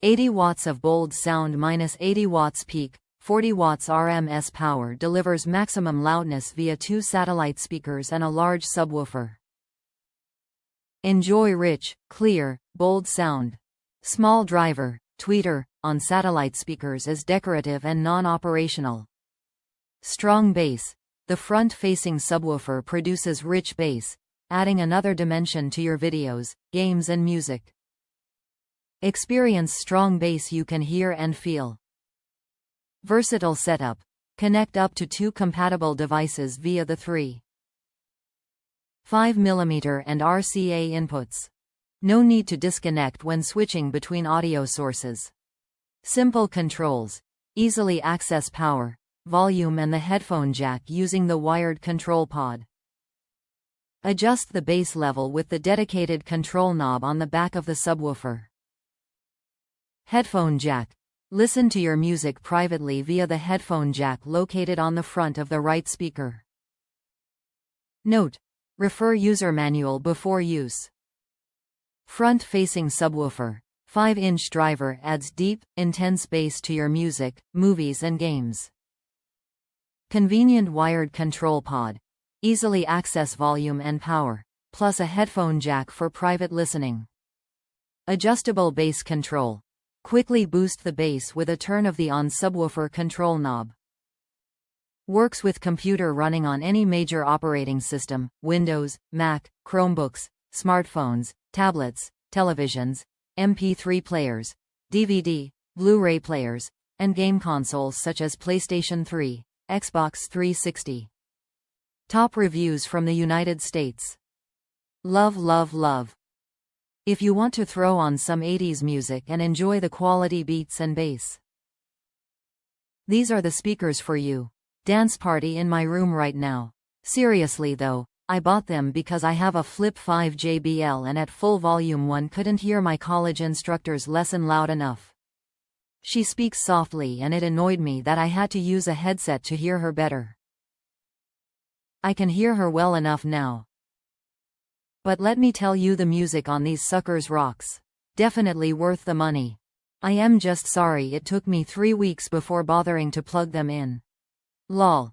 80 watts of bold sound minus 80 watts peak, 40 watts RMS power delivers maximum loudness via 2 satellite speakers and a large subwoofer. Enjoy rich, clear, bold sound. Small driver, tweeter, on satellite speakers is decorative and non-operational. Strong bass. The front-facing subwoofer produces rich bass, adding another dimension to your videos, games and music. Experience strong bass you can hear and feel. Versatile setup. Connect up to 2 compatible devices via the 3.5 mm and RCA inputs. No need to disconnect when switching between audio sources. Simple controls. Easily access power, volume and the headphone jack using the wired control pod. Adjust the bass level with the dedicated control knob on the back of the subwoofer. Headphone jack. Listen to your music privately via the headphone jack located on the front of the right speaker. Note: refer user manual before use. Front-facing subwoofer. 5-inch driver adds deep, intense bass to your music, movies and games. Convenient wired control pod. Easily access volume and power, plus a headphone jack for private listening. Adjustable bass control. Quickly boost the bass with a turn of the on subwoofer control knob. Works with computer running on any major operating system: Windows, Mac, Chromebooks, smartphones, tablets, televisions, MP3 players, DVD, Blu-ray players, and game consoles such as PlayStation 3, Xbox 360. Top reviews from the United States. Love, love, love. If you want to throw on some 80s music and enjoy the quality beats and bass, these are the speakers for you. Dance party in my room right now. Seriously though, I bought them because I have a Flip 5 JBL and at full volume one couldn't hear my college instructor's lesson loud enough. She speaks softly and it annoyed me that I had to use a headset to hear her better. I can hear her well enough now. But let me tell you, the music on these suckers rocks. Definitely worth the money. I am just sorry it took me 3 weeks before bothering to plug them in. Lol.